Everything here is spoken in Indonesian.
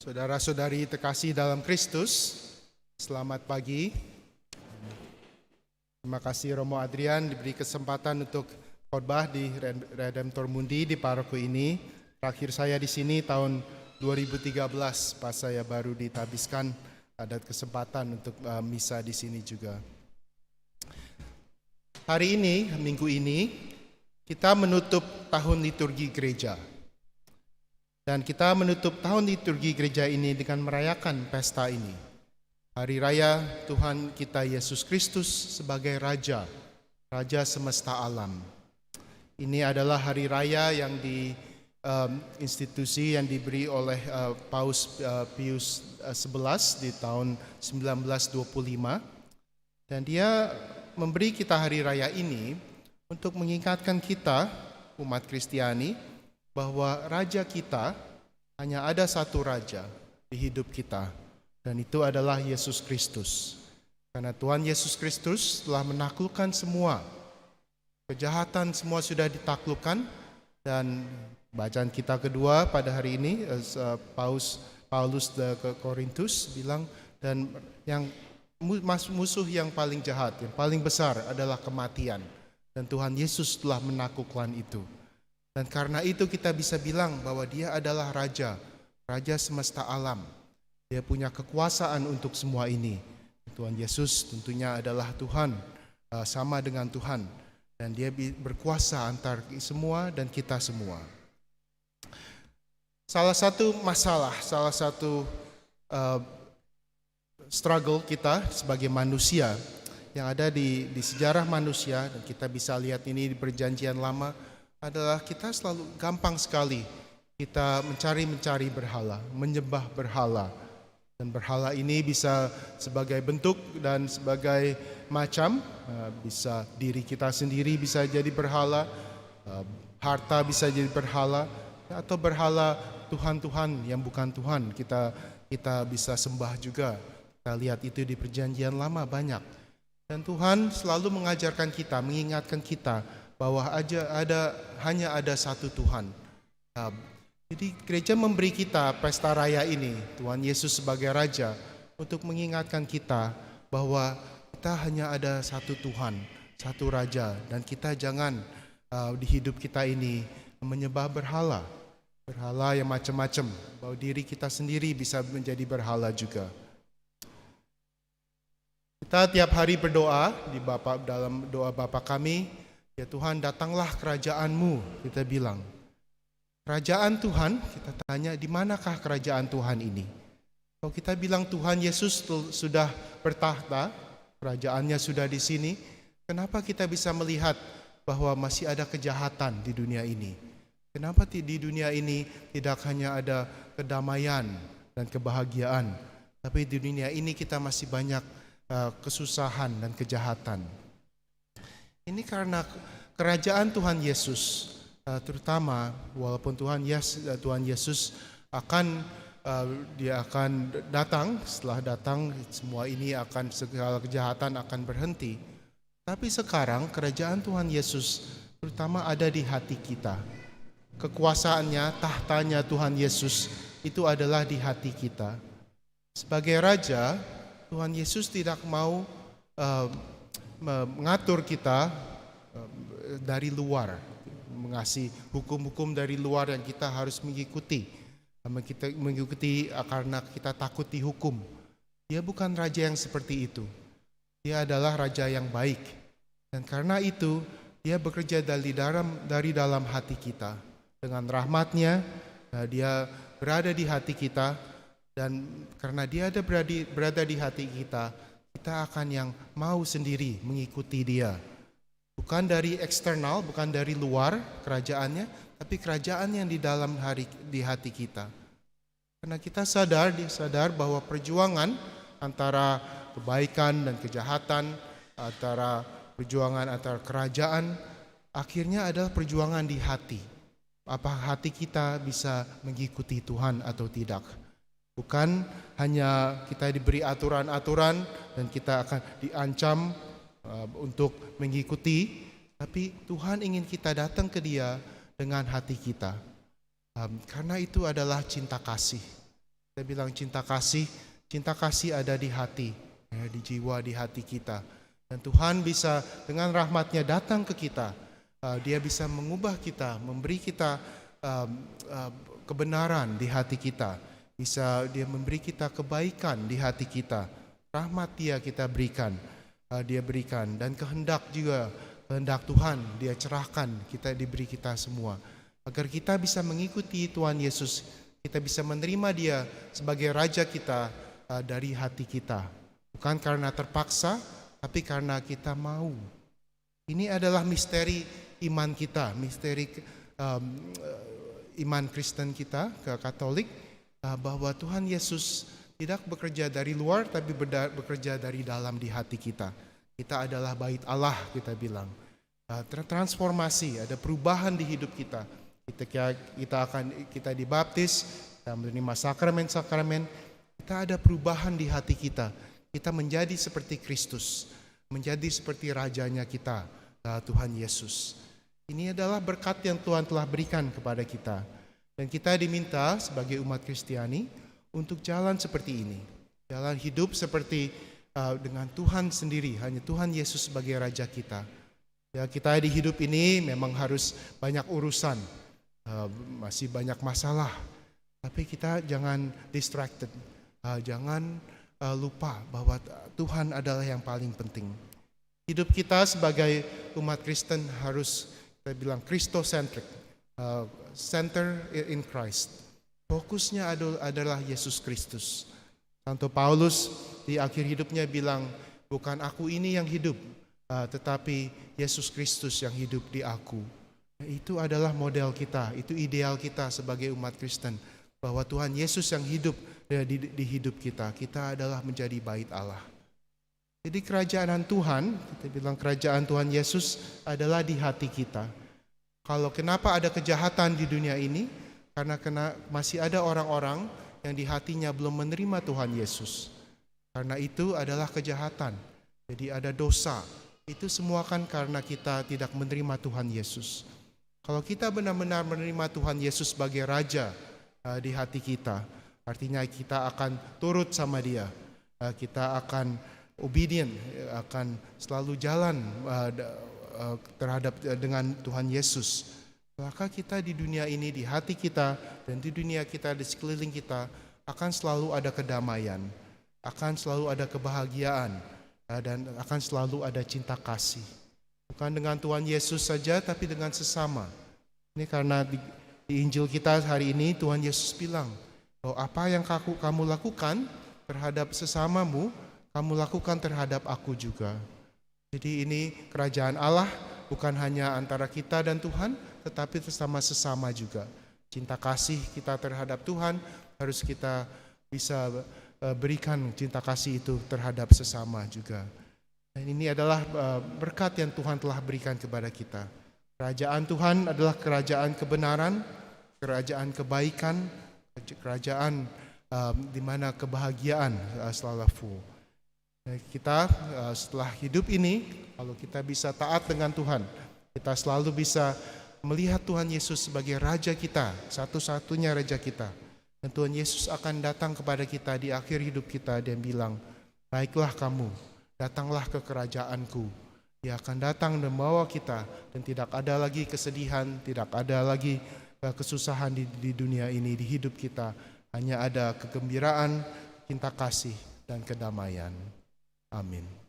Saudara-saudari terkasih dalam Kristus, selamat pagi. Terima kasih Romo Adrian diberi kesempatan untuk khotbah di Redemptor Mundi di paroki ini. Terakhir saya di sini tahun 2013 pas saya baru ditabiskan, ada kesempatan untuk misa di sini juga. Hari ini, minggu ini, kita menutup tahun liturgi gereja. Dan kita menutup tahun liturgi gereja ini dengan merayakan pesta ini. Hari Raya Tuhan kita Yesus Kristus sebagai Raja, Raja semesta alam. Ini adalah hari raya yang institusi yang diberi oleh Paus Pius XI di tahun 1925. Dan dia memberi kita hari raya ini untuk mengingatkan kita, umat Kristiani, bahwa raja kita hanya ada satu raja di hidup kita, dan itu adalah Yesus Kristus. Karena Tuhan Yesus Kristus telah menaklukkan semua kejahatan, semua sudah ditaklukkan. Dan bacaan kita kedua pada hari ini, Paulus ke Korintus bilang, dan yang musuh yang paling jahat, yang paling besar adalah kematian, dan Tuhan Yesus telah menaklukkan itu. Dan karena itu kita bisa bilang bahwa dia adalah Raja, Raja semesta alam. Dia punya kekuasaan untuk semua ini. Tuhan Yesus tentunya adalah Tuhan, sama dengan Tuhan. Dan dia berkuasa antar semua dan kita semua. Salah satu masalah, salah satu struggle kita sebagai manusia yang ada di sejarah manusia, dan kita bisa lihat ini di Perjanjian Lama, adalah kita selalu gampang sekali kita mencari berhala, menyembah berhala. Dan berhala ini bisa sebagai bentuk dan sebagai macam, bisa diri kita sendiri bisa jadi berhala, harta bisa jadi berhala, atau berhala Tuhan-Tuhan yang bukan Tuhan kita bisa sembah juga. Kita lihat itu di Perjanjian Lama banyak. Dan Tuhan selalu mengajarkan kita, mengingatkan kita bahwa hanya ada satu Tuhan. Jadi gereja memberi kita pesta raya ini, Tuhan Yesus sebagai Raja, untuk mengingatkan kita bahwa kita hanya ada satu Tuhan, satu Raja, dan kita jangan di hidup kita ini menyembah berhala yang macam-macam, bahwa diri kita sendiri bisa menjadi berhala juga. Kita tiap hari berdoa dalam doa Bapa kami, ya Tuhan, datanglah kerajaan-Mu, kita bilang. Kerajaan Tuhan, kita tanya, di manakah kerajaan Tuhan ini? Kalau kita bilang Tuhan Yesus sudah bertahta, kerajaannya sudah di sini, kenapa kita bisa melihat bahwa masih ada kejahatan di dunia ini? Kenapa di dunia ini tidak hanya ada kedamaian dan kebahagiaan, tapi di dunia ini kita masih banyak kesusahan dan kejahatan? Ini karena kerajaan Tuhan Yesus, terutama walaupun Tuhan Yesus dia akan datang, setelah datang semua ini segala kejahatan akan berhenti. Tapi sekarang kerajaan Tuhan Yesus terutama ada di hati kita. Kekuasaannya, tahtanya Tuhan Yesus itu adalah di hati kita. Sebagai Raja, Tuhan Yesus tidak mau mengatur kita dari luar, mengasih hukum-hukum dari luar yang kita harus mengikuti karena kita takut dihukum. Dia bukan raja yang seperti itu. Dia adalah raja yang baik, dan karena itu dia bekerja dari dalam hati kita. Dengan rahmat-Nya, dia berada di hati kita, dan karena dia berada di hati kita, kita akan yang mau sendiri mengikuti Dia. Bukan dari eksternal, bukan dari luar kerajaannya, tapi kerajaan yang di hati kita. Karena kita sadar bahwa perjuangan antara kebaikan dan kejahatan, perjuangan antara kerajaan, akhirnya adalah perjuangan di hati. Apakah hati kita bisa mengikuti Tuhan atau tidak? Bukan hanya kita diberi aturan-aturan dan kita akan diancam untuk mengikuti, tapi Tuhan ingin kita datang ke Dia dengan hati kita. Karena itu adalah cinta kasih. Kita bilang cinta kasih ada di hati, ya, di jiwa, di hati kita. Dan Tuhan bisa dengan rahmat-Nya datang ke kita. Dia bisa mengubah kita, memberi kita kebenaran di hati kita. Bisa Dia memberi kita kebaikan di hati kita. Rahmat Dia kita berikan, Dia berikan. Dan kehendak juga, kehendak Tuhan Dia cerahkan, diberi kita semua. Agar kita bisa mengikuti Tuhan Yesus, kita bisa menerima Dia sebagai Raja kita dari hati kita. Bukan karena terpaksa, tapi karena kita mau. Ini adalah misteri iman kita, misteri iman Kristen kita, ke Katolik, bahwa Tuhan Yesus tidak bekerja dari luar, tapi bekerja dari dalam di hati kita. Kita adalah bait Allah, kita bilang. Transformasi, ada perubahan di hidup kita. Kita dibaptis, kita menerima sakramen-sakramen, kita ada perubahan di hati kita. Kita menjadi seperti Kristus, menjadi seperti Rajanya kita, Tuhan Yesus. Ini adalah berkat yang Tuhan telah berikan kepada kita. Dan kita diminta sebagai umat Kristiani untuk jalan seperti ini. Jalan hidup seperti dengan Tuhan sendiri, hanya Tuhan Yesus sebagai Raja kita. Ya, kita di hidup ini memang harus banyak urusan, masih banyak masalah. Tapi kita jangan distracted, jangan lupa bahwa Tuhan adalah yang paling penting. Hidup kita sebagai umat Kristen harus, kita bilang, Christocentric, center in Christ. Fokusnya adalah Yesus Kristus. Santo Paulus di akhir hidupnya bilang, bukan aku ini yang hidup, tetapi Yesus Kristus yang hidup di aku. Itu adalah model kita, itu ideal kita sebagai umat Kristen, bahwa Tuhan Yesus yang hidup di hidup kita. Kita adalah menjadi bait Allah. Jadi kerajaan Tuhan, kita bilang kerajaan Tuhan Yesus adalah di hati kita. Kalau kenapa ada kejahatan di dunia ini? Karena masih ada orang-orang yang di hatinya belum menerima Tuhan Yesus. Karena itu adalah kejahatan. Jadi ada dosa. Itu semua kan karena kita tidak menerima Tuhan Yesus. Kalau kita benar-benar menerima Tuhan Yesus sebagai Raja di hati kita, artinya kita akan turut sama Dia. Kita akan obedient, akan selalu jalan terhadap dengan Tuhan Yesus. Maka kita di dunia ini, di hati kita, dan di dunia kita, di sekeliling kita, akan selalu ada kedamaian, akan selalu ada kebahagiaan, dan akan selalu ada cinta kasih. Bukan dengan Tuhan Yesus saja, tapi dengan sesama. Ini karena di Injil kita hari ini, Tuhan Yesus bilang, bahwa apa yang kamu lakukan terhadap sesamamu, kamu lakukan terhadap aku juga. Jadi ini kerajaan Allah, bukan hanya antara kita dan Tuhan, tetapi sesama juga. Cinta kasih kita terhadap Tuhan, harus kita bisa berikan cinta kasih itu terhadap sesama juga. Dan ini adalah berkat yang Tuhan telah berikan kepada kita. Kerajaan Tuhan adalah kerajaan kebenaran, kerajaan kebaikan, kerajaan di mana kebahagiaan selalu full. Kita setelah hidup ini, kalau kita bisa taat dengan Tuhan, kita selalu bisa melihat Tuhan Yesus sebagai Raja kita, satu-satunya Raja kita. Dan Tuhan Yesus akan datang kepada kita di akhir hidup kita dan bilang, baiklah kamu, datanglah ke kerajaanku. Dia akan datang dan membawa kita, dan tidak ada lagi kesedihan, tidak ada lagi kesusahan di dunia ini, di hidup kita. Hanya ada kegembiraan, cinta kasih, dan kedamaian. Amin.